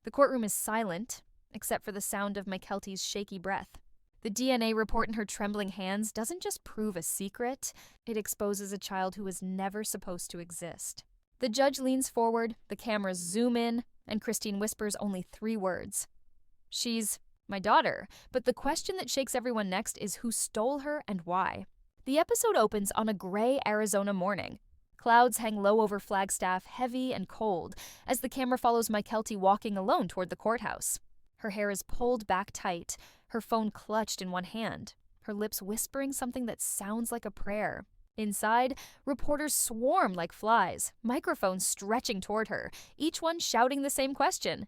The courtroom is silent, except for the sound of Mykelti's shaky breath. The DNA report in her trembling hands doesn't just prove a secret, it exposes a child who was never supposed to exist. The judge leans forward, the cameras zoom in, and Christine whispers only 3 words. She's my daughter, but the question that shakes everyone next is who stole her and why. The episode opens on a gray Arizona morning. Clouds hang low over Flagstaff, heavy and cold, as the camera follows Mykelti walking alone toward the courthouse. Her hair is pulled back tight, her phone clutched in one hand, her lips whispering something that sounds like a prayer. Inside, reporters swarm like flies, microphones stretching toward her, each one shouting the same question.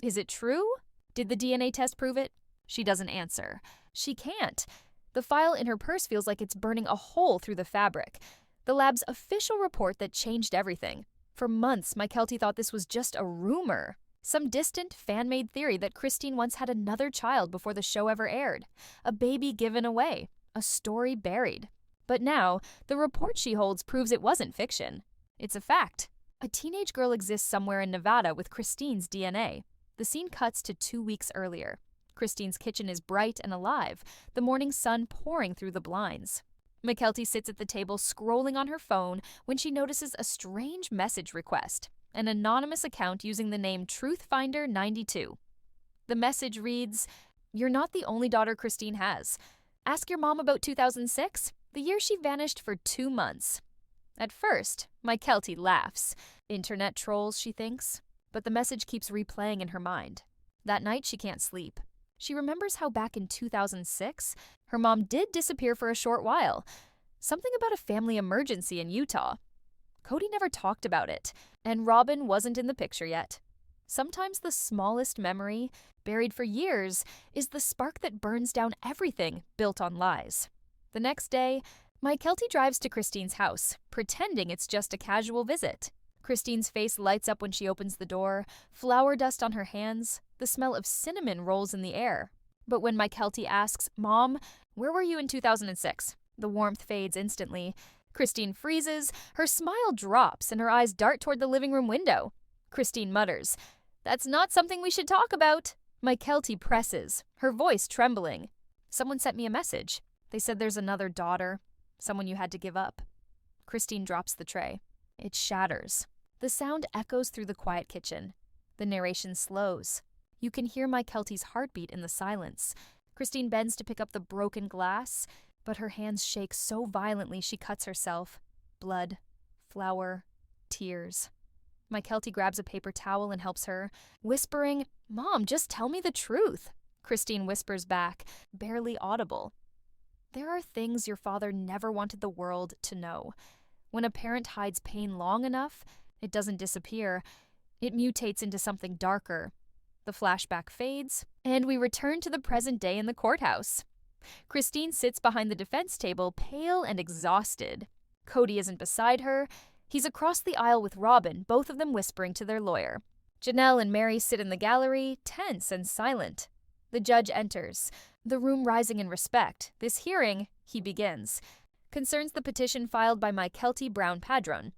Is it true? Did the DNA test prove it? She doesn't answer. She can't. The file in her purse feels like it's burning a hole through the fabric. The lab's official report that changed everything. For months, Mykelti thought this was just a rumor. Some distant, fan-made theory that Christine once had another child before the show ever aired. A baby given away. A story buried. But now, the report she holds proves it wasn't fiction. It's a fact. A teenage girl exists somewhere in Nevada with Christine's DNA. The scene cuts to 2 weeks earlier. Christine's kitchen is bright and alive, the morning sun pouring through the blinds. Mykelti sits at the table scrolling on her phone when she notices a strange message request, an anonymous account using the name Truthfinder92. The message reads, "You're not the only daughter Christine has. Ask your mom about 2006, the year she vanished for 2 months." At first, Mykelti laughs. Internet trolls, she thinks. But the message keeps replaying in her mind. That night, she can't sleep. She remembers how back in 2006, her mom did disappear for a short while. Something about a family emergency in Utah. Kody never talked about it, and Robyn wasn't in the picture yet. Sometimes the smallest memory, buried for years, is the spark that burns down everything built on lies. The next day, Mykelti drives to Christine's house, pretending it's just a casual visit. Christine's face lights up when she opens the door, flour dust on her hands, the smell of cinnamon rolls in the air. But when Mykelti asks, "Mom, where were you in 2006?" the warmth fades instantly. Christine freezes, her smile drops, and her eyes dart toward the living room window. Christine mutters, "That's not something we should talk about." Mykelti presses, her voice trembling. "Someone sent me a message. They said there's another daughter, someone you had to give up." Christine drops the tray. It shatters. The sound echoes through the quiet kitchen. The narration slows. You can hear Mykelti's heartbeat in the silence. Christine bends to pick up the broken glass, but her hands shake so violently she cuts herself. Blood, flour, tears. Mykelti grabs a paper towel and helps her, whispering, "Mom, just tell me the truth." Christine whispers back, barely audible. "There are things your father never wanted the world to know. When a parent hides pain long enough, it doesn't disappear. It mutates into something darker." The flashback fades, and we return to the present day in the courthouse. Christine sits behind the defense table, pale and exhausted. Kody isn't beside her. He's across the aisle with Robyn, both of them whispering to their lawyer. Janelle and Mary sit in the gallery, tense and silent. The judge enters, the room rising in respect. This hearing, he begins, concerns the petition filed by Mykelti Brown-Padron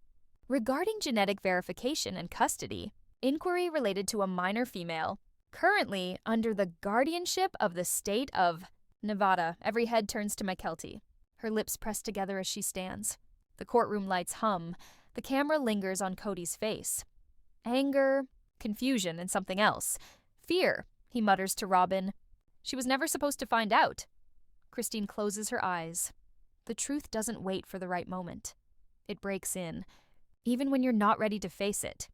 regarding genetic verification and custody, inquiry related to a minor female, currently under the guardianship of the state of Nevada. Every head turns to Mykelti, her lips pressed together as she stands. The courtroom lights hum. The camera lingers on Kody's face. Anger, confusion, and something else. Fear, he mutters to Robyn. She was never supposed to find out. Christine closes her eyes. The truth doesn't wait for the right moment. It breaks in, even when you're not ready to face it.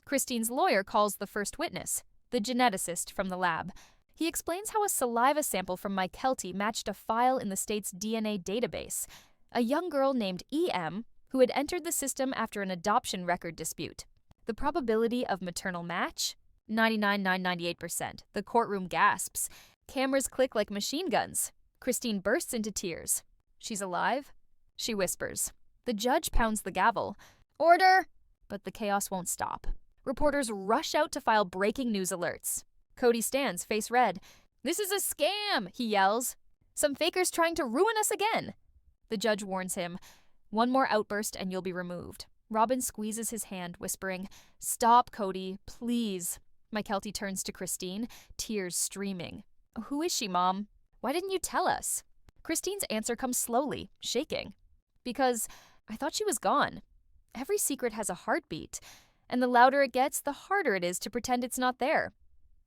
Christine's lawyer calls the first witness, the geneticist from the lab. He explains how a saliva sample from Mykelti matched a file in the state's DNA database. A young girl named E.M., who had entered the system after an adoption record dispute. The probability of maternal match? 99.998%. The courtroom gasps. Cameras click like machine guns. Christine bursts into tears. She's alive? She whispers. The judge pounds the gavel. "Order!" But the chaos won't stop. Reporters rush out to file breaking news alerts. Kody stands, face red. "This is a scam," he yells. "Some fakers trying to ruin us again." The judge warns him. "One more outburst and you'll be removed." Robyn squeezes his hand, whispering, "Stop, Kody, please." Mykelti turns to Christine, tears streaming. Who is she, Mom? Why didn't you tell us? Christine's answer comes slowly, shaking. Because I thought she was gone. Every secret has a heartbeat, and the louder it gets, the harder it is to pretend it's not there.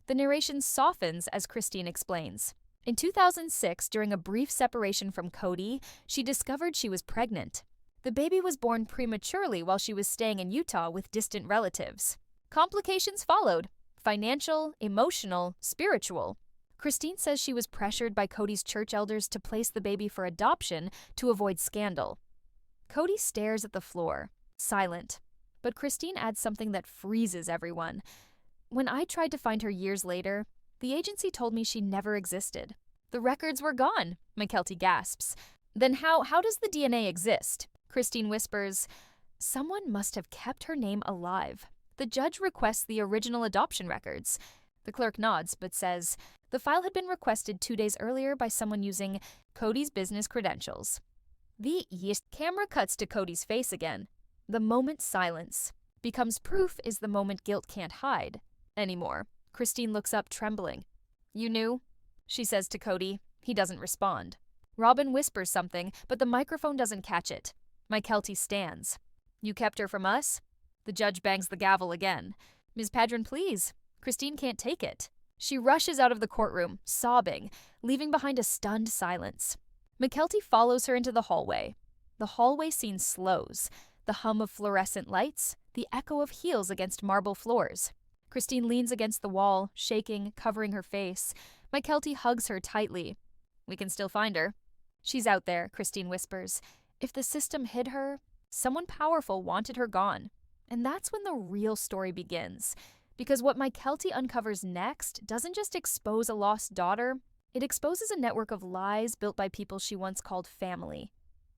The narration softens as Christine explains. In 2006, during a brief separation from Kody, she discovered she was pregnant. The baby was born prematurely while she was staying in Utah with distant relatives. Complications followed: financial, emotional, spiritual. Christine says she was pressured by Kody's church elders to place the baby for adoption to avoid scandal. Kody stares at the floor, silent. But Christine adds something that freezes everyone. When I tried to find her years later, the agency told me she never existed. The records were gone, Mykelti gasps. Then how does the DNA exist? Christine whispers, someone must have kept her name alive. The judge requests the original adoption records. The clerk nods, but says, the file had been requested 2 days earlier by someone using Kody's business credentials. The camera cuts to Kody's face again. The moment silence becomes proof is the moment guilt can't hide anymore. Christine looks up, trembling. You knew? She says to Kody. He doesn't respond. Robyn whispers something, but the microphone doesn't catch it. Mykelti stands. You kept her from us? The judge bangs the gavel again. Ms. Padron, please. Christine can't take it. She rushes out of the courtroom, sobbing, leaving behind a stunned silence. Mykelti follows her into the hallway. The hallway scene slows. The hum of fluorescent lights, the echo of heels against marble floors. Christine leans against the wall, shaking, covering her face. Mykelti hugs her tightly. We can still find her. She's out there, Christine whispers. If the system hid her, someone powerful wanted her gone. And that's when the real story begins. Because what Mykelti uncovers next doesn't just expose a lost daughter, it exposes a network of lies built by people she once called family.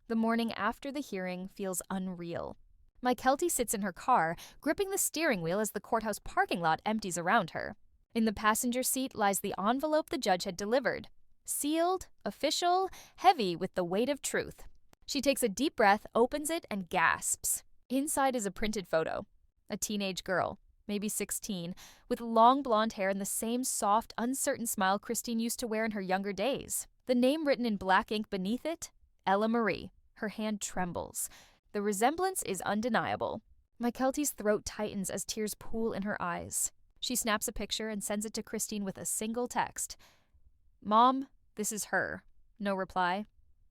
The morning after the hearing feels unreal. Mykelti sits in her car, gripping the steering wheel as the courthouse parking lot empties around her. In the passenger seat lies the envelope the judge had delivered. Sealed, official, heavy with the weight of truth. She takes a deep breath, opens it, and gasps. Inside is a printed photo. A teenage girl, maybe 16, with long blonde hair and the same soft, uncertain smile Christine used to wear in her younger days. The name written in black ink beneath it, Ella Marie. Her hand trembles. The resemblance is undeniable. Mykelti's throat tightens as tears pool in her eyes. She snaps a picture and sends it to Christine with a single text. Mom, this is her. No reply.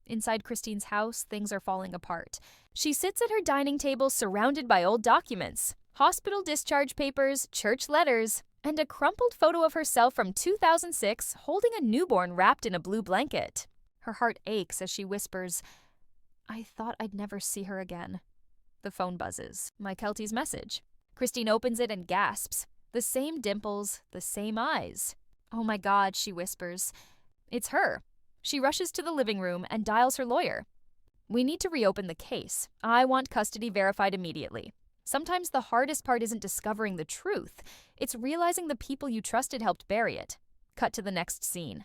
Inside Christine's house, things are falling apart. She sits at her dining table surrounded by old documents, hospital discharge papers, church letters, and a crumpled photo of herself from 2006 holding a newborn wrapped in a blue blanket. Her heart aches as she whispers, I thought I'd never see her again. The phone buzzes. Mykelti's message. Christine opens it and gasps. The same dimples, the same eyes. Oh my God, she whispers. It's her. She rushes to the living room and dials her lawyer. We need to reopen the case. I want custody verified immediately. Sometimes the hardest part isn't discovering the truth. It's realizing the people you trusted helped bury it. Cut to the next scene.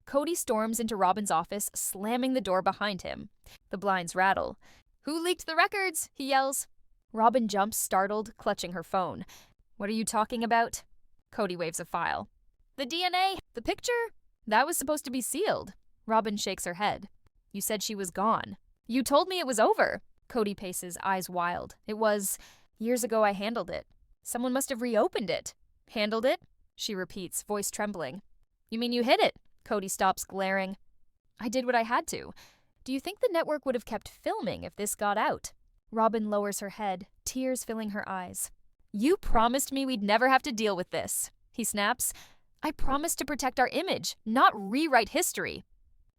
Kody storms into Robyn's office, slamming the door behind him. The blinds rattle. Who leaked the records? He yells. Robyn jumps, startled, clutching her phone. What are you talking about? Kody waves a file. The DNA? The picture? That was supposed to be sealed. Robyn shakes her head. You said she was gone. You told me it was over. Kody paces, eyes wild. It was. Years ago I handled it. Someone must have reopened it. Handled it? She repeats, voice trembling. You mean you hid it? Kody stops, glaring. I did what I had to. Do you think the network would have kept filming if this got out? Robyn lowers her head, tears filling her eyes. You promised me we'd never have to deal with this. He snaps. I promised to protect our image, not rewrite history.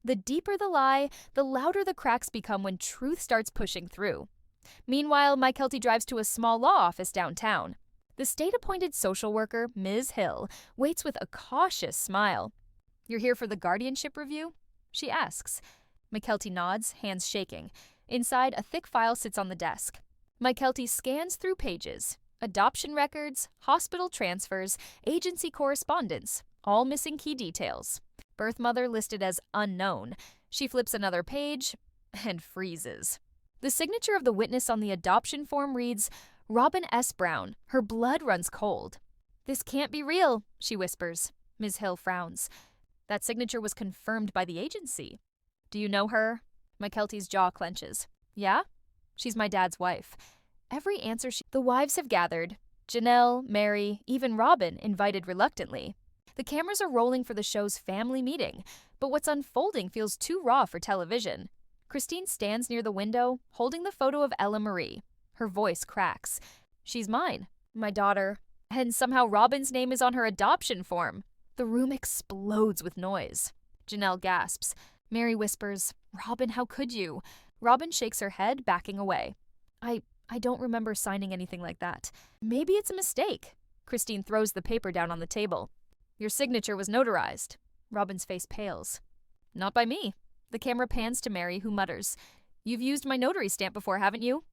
The deeper the lie, the louder the cracks become when truth starts pushing through. Meanwhile, Mykelti drives to a small law office downtown. The state-appointed social worker, Ms. Hill, waits with a cautious smile. You're here for the guardianship review? She asks. Mykelti nods, hands shaking. Inside, a thick file sits on the desk. Mykelti scans through pages. Adoption records, hospital transfers, agency correspondence, all missing key details. Birth mother listed as unknown. She flips another page and freezes. The signature of the witness on the adoption form reads, Robyn S. Brown. Her blood runs cold. "This can't be real," she whispers. Ms. Hill frowns. "That signature was confirmed by the agency." "Do you know her?" Mykelti's jaw clenches. "Yeah? She's my dad's wife." Every answer the wives have gathered. Janelle, Mary, even Robyn, invited reluctantly. The cameras are rolling for the show's family meeting, but what's unfolding feels too raw for television. Christine stands near the window, holding the photo of Ella Marie. Her voice cracks. "She's mine, my daughter, and somehow Robyn's name is on her adoption form." The room explodes with noise. Janelle gasps. Mary whispers, "Robyn, how could you?" Robyn shakes her head, backing away. I don't remember signing anything like that. "Maybe it's a mistake." Christine throws the paper down on the table. "Your signature was notarized." Robyn's face pales. "Not by me." The camera pans to Mary, who mutters, "You've used my notary stamp before, haven't you?"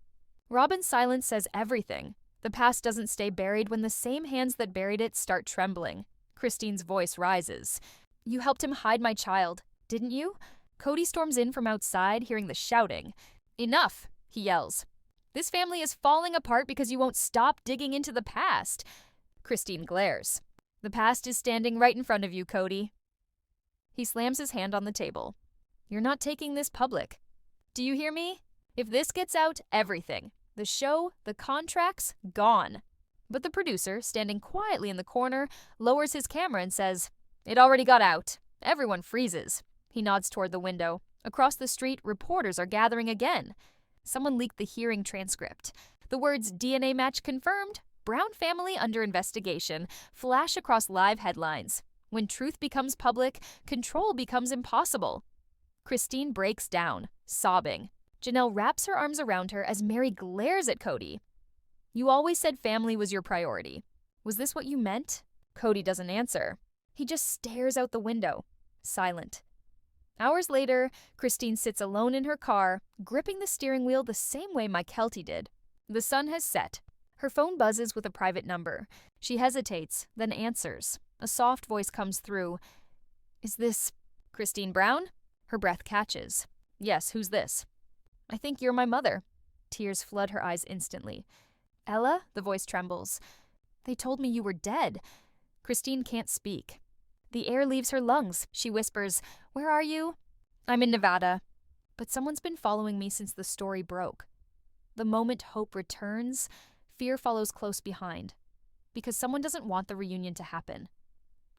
Robyn's silence says everything. The past doesn't stay buried when the same hands that buried it start trembling. Christine's voice rises. "You helped him hide my child, didn't you?" Kody storms in from outside, hearing the shouting. "Enough," he yells. "This family is falling apart because you won't stop digging into the past." Christine glares. "The past is standing right in front of you, Kody." He slams his hand on the table. "You're not taking this public. Do you hear me? If this gets out, everything. The show, the contracts, gone." But the producer, standing quietly in the corner, lowers his camera and says, "It already got out." Everyone freezes. He nods toward the window. Across the street, reporters are gathering again. Someone leaked the hearing transcript. The words "DNA match confirmed," "Brown family under investigation" flash across live headlines. When truth becomes public, control becomes impossible. Christine breaks down, sobbing. Janelle wraps her arms around her as Mary glares at Kody. "You always said family was your priority. Was this what you meant?" Kody doesn't answer. He just stares out the window, silent. Hours later, Christine sits alone in her car, gripping the steering wheel the same way Mykelti did. The sun has set. Her phone buzzes with a private number. She hesitates, then answers. A soft voice comes through. "Is this Christine Brown?" Her breath catches. "Yes, who's this?" "I think you're my mother." Tears flood her eyes instantly. "Ella?" The voice trembles. "They told me you were dead." Christine can't speak. The air leaves her lungs. She whispers, "Where are you?" "I'm in Nevada. But someone's been following me since the story broke." The moment hope returns, fear follows close behind. Because someone doesn't want the reunion to happen.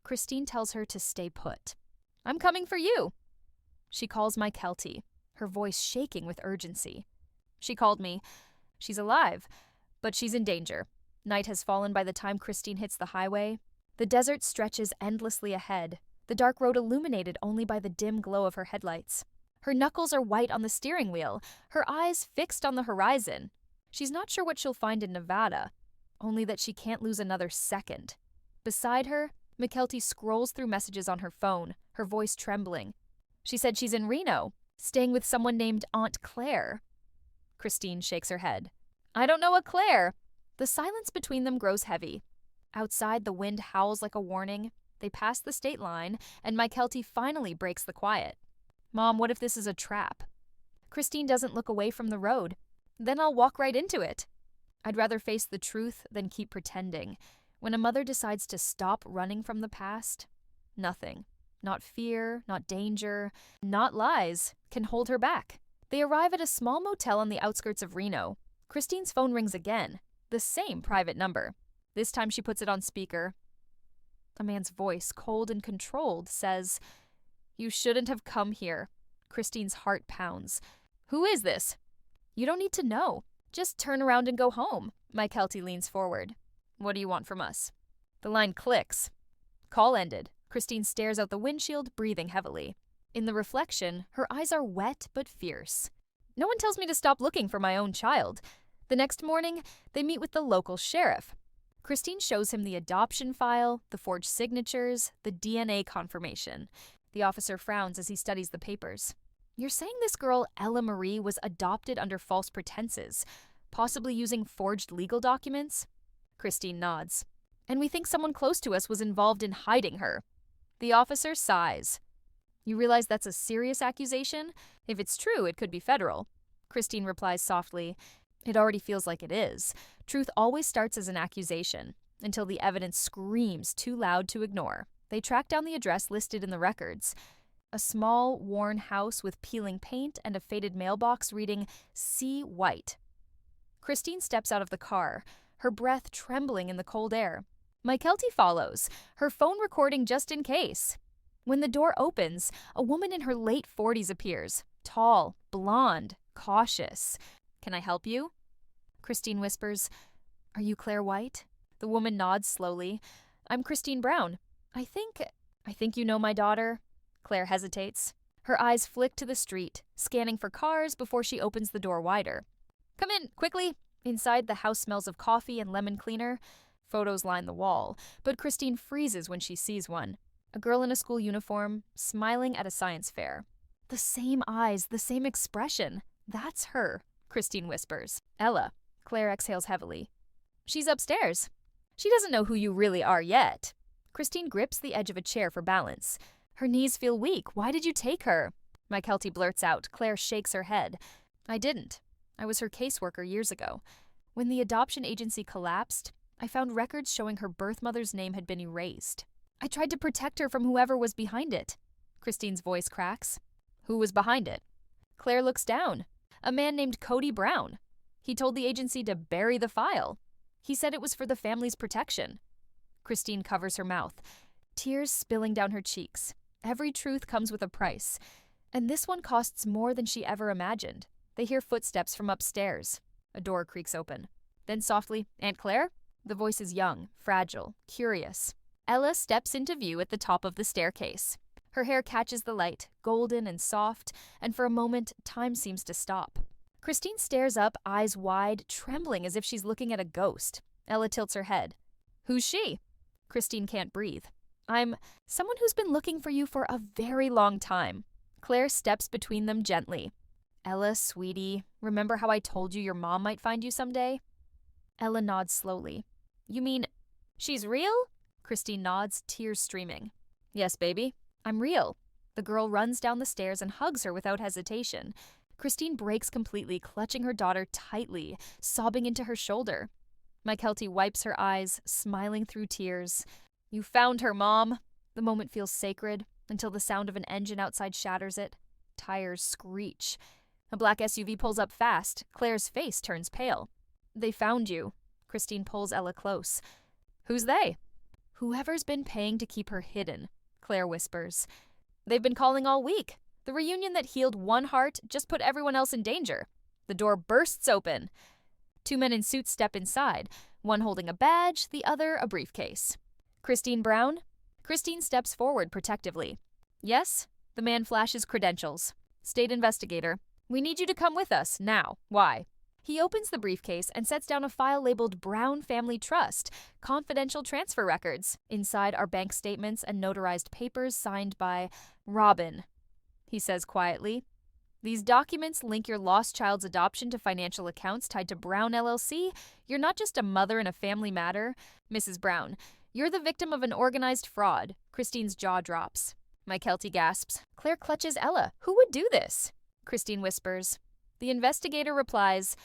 Christine tells her to stay put. "I'm coming for you." She calls Mykelti, her voice shaking with urgency. "She called me. She's alive, but she's in danger." Night has fallen by the time Christine hits the highway. The desert stretches endlessly ahead, the dark road illuminated only by the dim glow of her headlights. Her knuckles are white on the steering wheel, her eyes fixed on the horizon. She's not sure what she'll find in Nevada, only that she can't lose another second. Beside her, Mykelti scrolls through messages on her phone, her voice trembling. She said she's in Reno, staying with someone named Aunt Claire. Christine shakes her head. "I don't know a Claire." The silence between them grows heavy. Outside, the wind howls like a warning. They pass the state line, and Mykelti finally breaks the quiet. "Mom, what if this is a trap?" Christine doesn't look away from the road. "Then I'll walk right into it." I'd rather face the truth than keep pretending. When a mother decides to stop running from the past, nothing, not fear, not danger, not lies, can hold her back. They arrive at a small motel on the outskirts of Reno. Christine's phone rings again, the same private number. This time she puts it on speaker. A man's voice, cold and controlled, says, "You shouldn't have come here." Christine's heart pounds. "Who is this?" "You don't need to know. Just turn around and go home." Mykelti leans forward. "What do you want from us?" The line clicks. Call ended. Christine stares out the windshield, breathing heavily. In the reflection, her eyes are wet but fierce. No one tells me to stop looking for my own child. The next morning, they meet with the local sheriff. Christine shows him the adoption file, the forged signatures, the DNA confirmation. The officer frowns as he studies the papers. "You're saying this girl, Ella Marie, was adopted under false pretenses, possibly using forged legal documents?" Christine nods. "And we think someone close to us was involved in hiding her." The officer sighs. "You realize that's a serious accusation? If it's true, it could be federal." Christine replies softly, "It already feels like it is. Truth always starts as an accusation. until the evidence screams too loud to ignore. They track down the address listed in the records. A small, worn house with peeling paint and a faded mailbox reading C. White. Christine steps out of the car, her breath trembling in the cold air. Mykelti follows, her phone recording just in case. When the door opens, a woman in her late 40s appears, tall, blonde, cautious. "Can I help you?" Christine whispers, "Are you Claire White?" The woman nods slowly. "I'm Christine Brown. I think you know my daughter." Claire hesitates. Her eyes flick to the street, scanning for cars before she opens the door wider. "Come in, quickly." Inside, the house smells of coffee and lemon cleaner. Photos line the wall, but Christine freezes when she sees one. A girl in a school uniform, smiling at a science fair. The same eyes, the same expression. "That's her," Christine whispers. "Ella." Claire exhales heavily. "She's upstairs." "She doesn't know who you really are yet." Christine grips the edge of a chair for balance. Her knees feel weak. "Why did you take her?" Mykelti blurts out. Claire shakes her head. "I didn't. I was her caseworker years ago. When the adoption agency collapsed, I found records showing her birth mother's name had been erased. I tried to protect her from whoever was behind it." Christine's voice cracks. "Who was behind it?" Claire looks down. "A man named Kody Brown. He told the agency to bury the file. He said it was for the family's protection." Christine covers her mouth, tears spilling down her cheeks. Every truth comes with a price, and this one costs more than she ever imagined. They hear footsteps from upstairs. A door creaks open. Then softly, "Aunt Claire?" The voice is young, fragile, curious. Ella steps into view at the top of the staircase. Her hair catches the light, golden and soft, and for a moment, time seems to stop. Christine stares up, eyes wide, trembling as if she's looking at a ghost. Ella tilts her head. "Who's she?" Christine can't breathe. "I'm someone who's been looking for you for a very long time." Claire steps between them gently. "Ella, sweetie, remember how I told you your mom might find you someday?" Ella nods slowly. "You mean she's real?" Christine nods, tears streaming. "Yes, baby, I'm real." The girl runs down the stairs and hugs her without hesitation. Christine breaks completely, clutching her daughter tightly, sobbing into her shoulder. Mykelti wipes her eyes, smiling through tears. "You found her, Mom." The moment feels sacred, until the sound of an engine outside shatters it. Tires screech. A black SUV pulls up fast. Claire's face turns pale. "They found you." Christine pulls Ella close. "Who's they?" "Whoever's been paying to keep her hidden," Claire whispers. "They've been calling all week. The reunion that healed one heart just put everyone else in danger." The door bursts open. Two men in suits step inside, one holding a badge, the other a briefcase. "Christine Brown?" Christine steps forward protectively. "Yes?" The man flashes credentials. "State investigator. We need you to come with us, now. Why?" He opens the briefcase and sets down a file labeled Brown Family Trust, confidential transfer records. Inside are bank statements and notarized papers signed by Robyn. He says quietly, "These documents link your lost child's adoption to financial accounts tied to Brown LLC. You're not just a mother in a family matter. Mrs. Brown, you're the victim of an organized fraud." Christine's jaw drops. Mykelti gasps. Claire clutches Ella. "Who would do this?" Christine whispers. The investigator replies,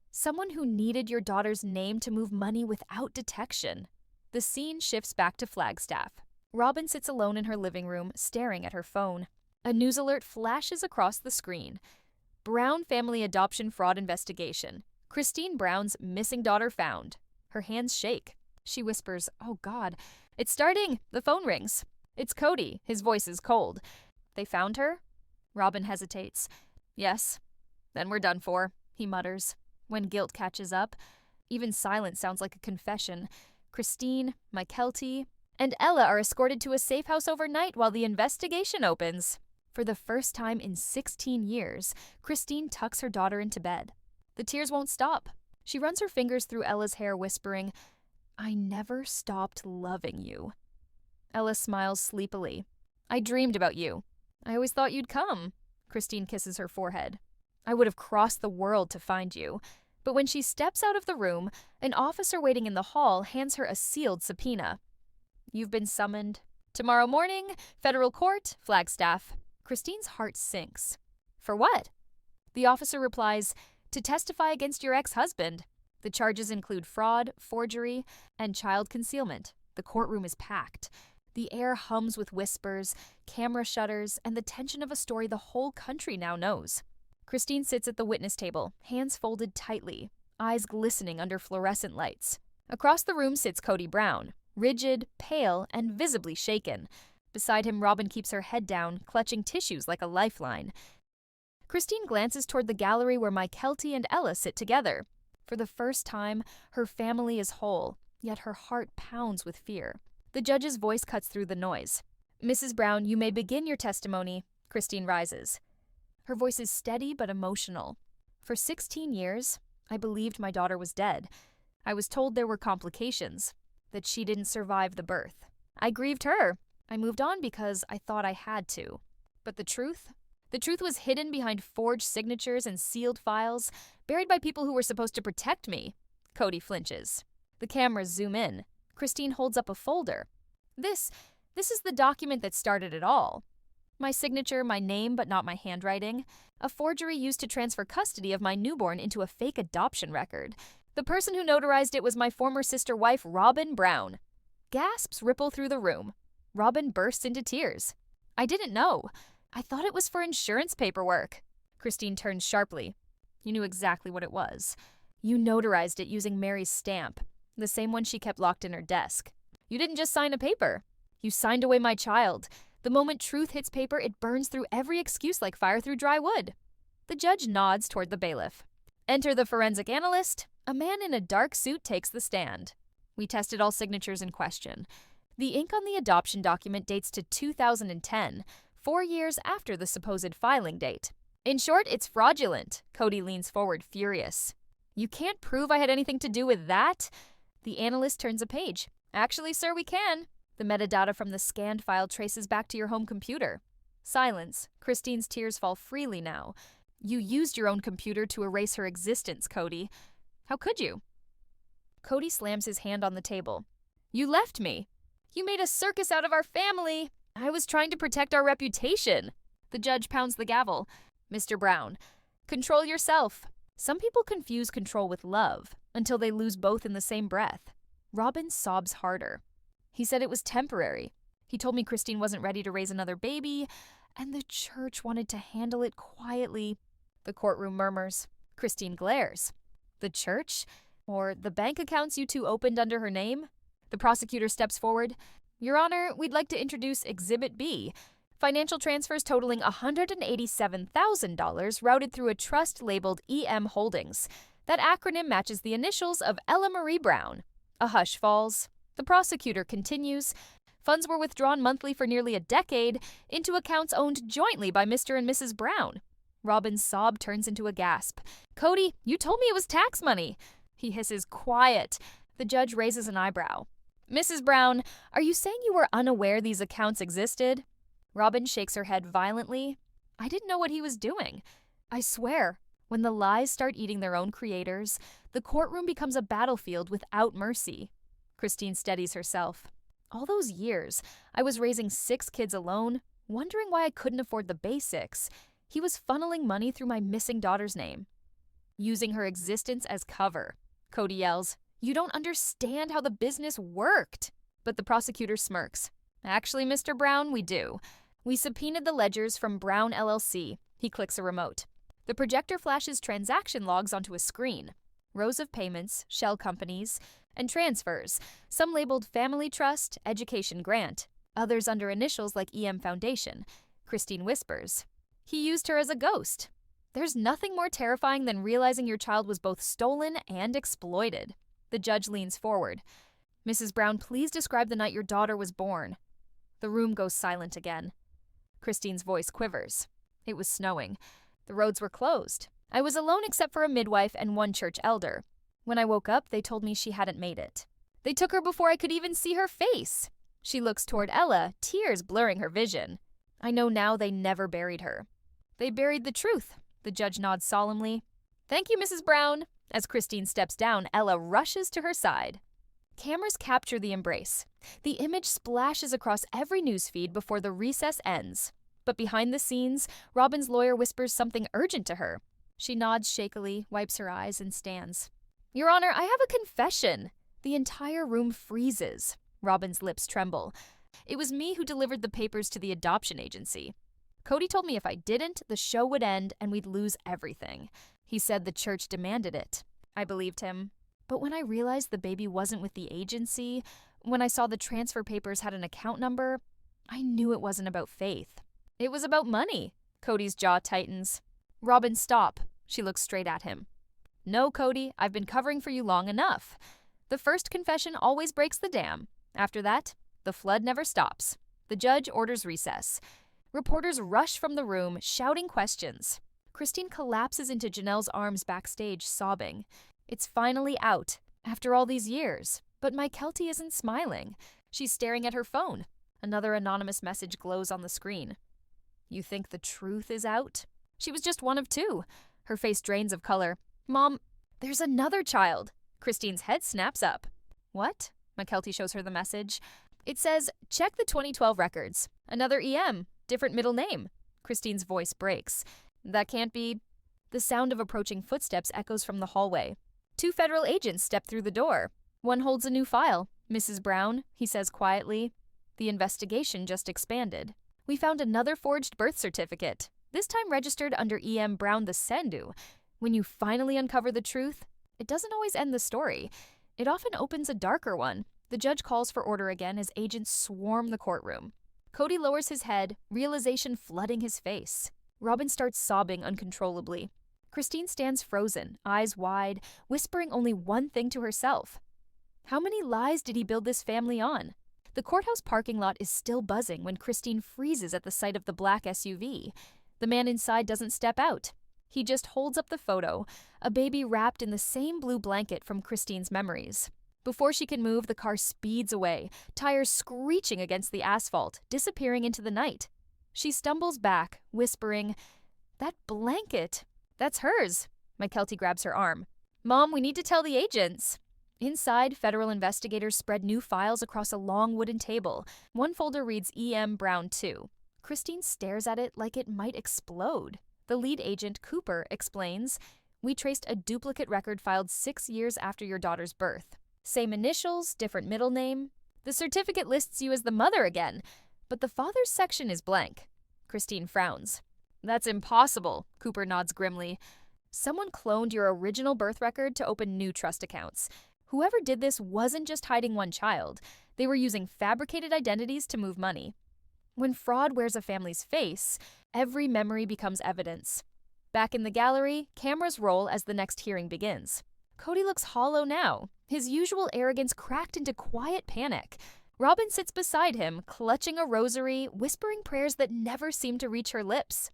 "Someone who needed your daughter's name to move money without detection." The scene shifts back to Flagstaff. Robyn sits alone in her living room, staring at her phone. A news alert flashes across the screen. Brown family adoption fraud investigation. Christine Brown's missing daughter found. Her hands shake. She whispers, "Oh God, it's starting." The phone rings. It's Kody. His voice is cold. "They found her?" Robyn hesitates. "Yes." "Then we're done for," he mutters. When guilt catches up, even silence sounds like a confession. Christine, Mykelti, and Ella are escorted to a safe house overnight while the investigation opens. For the first time in 16 years, Christine tucks her daughter into bed. The tears won't stop. She runs her fingers through Ella's hair, whispering, "I never stopped loving you." Ella smiles sleepily. "I dreamed about you. I always thought you'd come." Christine kisses her forehead. "I would have crossed the world to find you." But when she steps out of the room, an officer waiting in the hall hands her a sealed subpoena. "You've been summoned. Tomorrow morning, federal court, Flagstaff." Christine's heart sinks. "For what?" The officer replies, "To testify against your ex-husband." The charges include fraud, forgery, and child concealment. The courtroom is packed. The air hums with whispers, camera shutters, and the tension of a story the whole country now knows. Christine sits at the witness table, hands folded tightly, eyes glistening under fluorescent lights. Across the room sits Kody Brown, rigid, pale, and visibly shaken. Beside him, Robyn keeps her head down, clutching tissues like a lifeline. Christine glances toward the gallery where Mykelti and Ella sit together. For the first time, her family is whole, yet her heart pounds with fear. The judge's voice cuts through the noise. "Mrs. Brown, you may begin your testimony." Christine rises. Her voice is steady but emotional. "For 16 years, I believed my daughter was dead. I was told there were complications, that she didn't survive the birth. I grieved her. I moved on because I thought I had to. But the truth? The truth was hidden behind forged signatures and sealed files, buried by people who were supposed to protect me." Kody flinches. The cameras zoom in. Christine holds up a folder. This is the document that started it all. My signature, my name, but not my handwriting. A forgery used to transfer custody of my newborn into a fake adoption record. The person who notarized it was my former sister wife, Robyn Brown. Gasps ripple through the room. Robyn bursts into tears. "I didn't know. I thought it was for insurance paperwork." Christine turns sharply. "You knew exactly what it was. You notarized it using Mary's stamp, the same one she kept locked in her desk. You didn't just sign a paper. You signed away my child. The moment truth hits paper, it burns through every excuse like fire through dry wood." The judge nods toward the bailiff. "Enter the forensic analyst." A man in a dark suit takes the stand. "We tested all signatures in question. The ink on the adoption document dates to 2010, 4 years after the supposed filing date. In short, it's fraudulent." Kody leans forward, furious. "You can't prove I had anything to do with that?" The analyst turns a page. "Actually, sir, we can. The metadata from the scanned file traces back to your home computer." Silence. Christine's tears fall freely now. "You used your own computer to erase her existence, Kody. How could you?" Kody slams his hand on the table. "You left me. You made a circus out of our family. I was trying to protect our reputation." The judge pounds the gavel. "Mr. Brown, control yourself." Some people confuse control with love until they lose both in the same breath. Robyn sobs harder. "He said it was temporary. He told me Christine wasn't ready to raise another baby, and the church wanted to handle it quietly." The courtroom murmurs. Christine glares. "The church? Or the bank accounts you two opened under her name?" The prosecutor steps forward. "Your Honor, we'd like to introduce Exhibit B, financial transfers totaling $187,000 routed through a trust labeled EM Holdings. That acronym matches the initials of Ella Marie Brown." A hush falls. The prosecutor continues. "Funds were withdrawn monthly for nearly a decade into accounts owned jointly by Mr. and Mrs. Brown." Robyn's sob turns into a gasp. "Kody, you told me it was tax money." He hisses, "Quiet." The judge raises an eyebrow. "Mrs. Brown, are you saying you were unaware these accounts existed?" Robyn shakes her head violently. "I didn't know what he was doing. I swear, when the lies start eating their own creators, the courtroom becomes a battlefield without mercy." Christine steadies herself. "All those years, I was raising 6 kids alone, wondering why I couldn't afford the basics. He was funneling money through my missing daughter's name, using her existence as cover." Kody yells, "You don't understand how the business worked." But the prosecutor smirks. "Actually, Mr. Brown, we do. We subpoenaed the ledgers from Brown LLC." He clicks a remote. The projector flashes transaction logs onto a screen. Rows of payments, shell companies, and transfers, some labeled Family Trust, Education Grant, others under initials like EM Foundation. Christine whispers, "He used her as a ghost." There's nothing more terrifying than realizing your child was both stolen and exploited. The judge leans forward. "Mrs. Brown, please describe the night your daughter was born." The room goes silent again. Christine's voice quivers. It was snowing. The roads were closed. I was alone except for a midwife and one church elder. When I woke up, they told me she hadn't made it. They took her before I could even see her face. She looks toward Ella, tears blurring her vision. I know now they never buried her. They buried the truth. The judge nods solemnly. "Thank you, Mrs. Brown." As Christine steps down, Ella rushes to her side. Cameras capture the embrace. The image splashes across every newsfeed before the recess ends. But behind the scenes, Robyn's lawyer whispers something urgent to her. She nods shakily, wipes her eyes, and stands. Your Honor, I have a confession. The entire room freezes. Robyn's lips tremble. It was me who delivered the papers to the adoption agency. Kody told me if I didn't, the show would end and we'd lose everything. He said the church demanded it. I believed him. But when I realized the baby wasn't with the agency, when I saw the transfer papers had an account number, I knew it wasn't about faith. It was about money. Kody's jaw tightens. Robyn, stop. She looks straight at him. No, Kody, I've been covering for you long enough. The first confession always breaks the dam. After that, the flood never stops. The judge orders recess. Reporters rush from the room, shouting questions. Christine collapses into Janelle's arms backstage, sobbing. It's finally out, after all these years. But Mykelti isn't smiling. She's staring at her phone. Another anonymous message glows on the screen. You think the truth is out? She was just one of two. Her face drains of color. Mom, there's another child. Christine's head snaps up. What? Mykelti shows her the message. It says, check the 2012 records. Another EM. Different middle name. Christine's voice breaks. That can't be. The sound of approaching footsteps echoes from the hallway. 2 federal agents step through the door. One holds a new file. Mrs. Brown, he says quietly. The investigation just expanded. We found another forged birth certificate, this time registered under E.M. Brown the Sendu. When you finally uncover the truth, it doesn't always end the story. It often opens a darker one. The judge calls for order again as agents swarm the courtroom. Kody lowers his head, realization flooding his face. Robyn starts sobbing uncontrollably. Christine stands frozen, eyes wide, whispering only one thing to herself. How many lies did he build this family on? The courthouse parking lot is still buzzing when Christine freezes at the sight of the black SUV. The man inside doesn't step out. He just holds up the photo, a baby wrapped in the same blue blanket from Christine's memories. Before she can move, the car speeds away, tires screeching against the asphalt, disappearing into the night. She stumbles back, whispering, "That blanket, that's hers." Mykelti grabs her arm. "Mom, we need to tell the agents." Inside, federal investigators spread new files across a long wooden table. One folder reads E.M. Brown 2. Christine stares at it like it might explode. The lead agent, Cooper, explains, "We traced a duplicate record filed 6 years after your daughter's birth. Same initials, different middle name. The certificate lists you as the mother again, but the father's section is blank." Christine frowns. "That's impossible," Cooper nods grimly. "Someone cloned your original birth record to open new trust accounts. Whoever did this wasn't just hiding one child. They were using fabricated identities to move money. When fraud wears a family's face, every memory becomes evidence." Back in the gallery, cameras roll as the next hearing begins. Kody looks hollow now, his usual arrogance cracked into quiet panic. Robyn sits beside him, clutching a rosary, whispering prayers that never seem to reach her lips.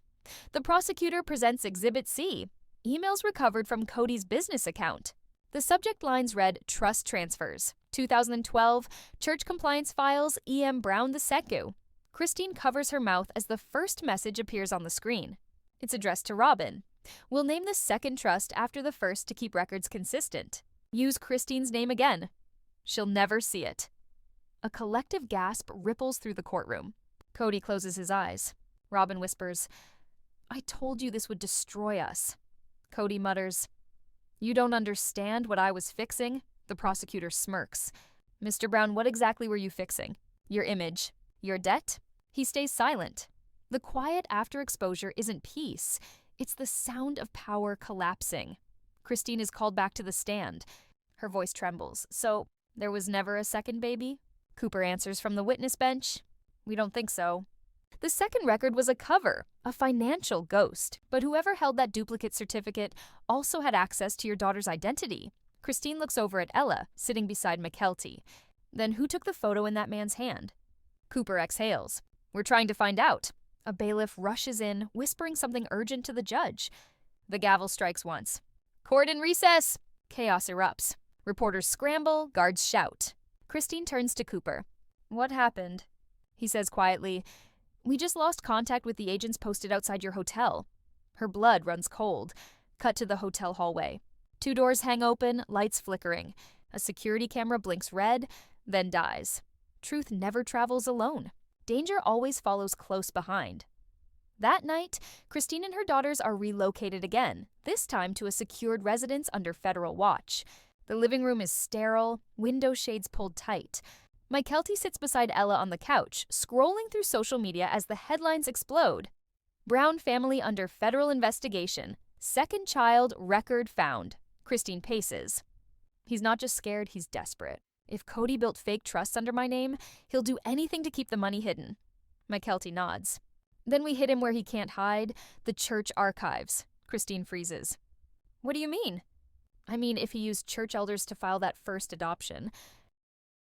The prosecutor presents Exhibit C, emails recovered from Kody's business account. The subject lines read, "Trust transfers. 2012, church compliance files, E.M. Brown the Seku." Christine covers her mouth as the first message appears on the screen. It's addressed to Robyn. "We'll name the second trust after the first to keep records consistent. Use Christine's name again. She'll never see it." A collective gasp ripples through the courtroom. Kody closes his eyes. Robyn whispers, "I told you this would destroy us." Kody mutters, "You don't understand what I was fixing?" The prosecutor smirks. "Mr. Brown, what exactly were you fixing? Your image? Your debt?" He stays silent. The quiet after exposure isn't peace. It's the sound of power collapsing. Christine is called back to the stand. Her voice trembles. "So, there was never a second baby?" Cooper answers from the witness bench, "We don't think so." The second record was a cover, a financial ghost, but whoever held that duplicate certificate also had access to your daughter's identity. Christine looks over at Ella, sitting beside Mykelti. "Then who took the photo in that man's hand?" Cooper exhales. "We're trying to find out." A bailiff rushes in, whispering something urgent to the judge. The gavel strikes once. "Court in recess!" Chaos erupts. Reporters scramble, guards shout. Christine turns to Cooper. "What happened?" He says quietly, "We just lost contact with the agents posted outside your hotel." Her blood runs cold. Cut to the hotel hallway. 2 doors hang open, lights flickering. A security camera blinks red, then dies. Truth never travels alone. Danger always follows close behind. That night, Christine and her daughters are relocated again, this time to a secured residence under federal watch. The living room is sterile, window shades pulled tight. Mykelti sits beside Ella on the couch, scrolling through social media as the headlines explode. Brown family under federal investigation. Second child record found. Christine paces. He's not just scared, he's desperate. If Kody built fake trusts under my name, he'll do anything to keep the money hidden. Mykelti nods. Then we hit him where he can't hide, the church archives. Christine freezes. What do you mean? I mean, if he used church elders to file that first adoption,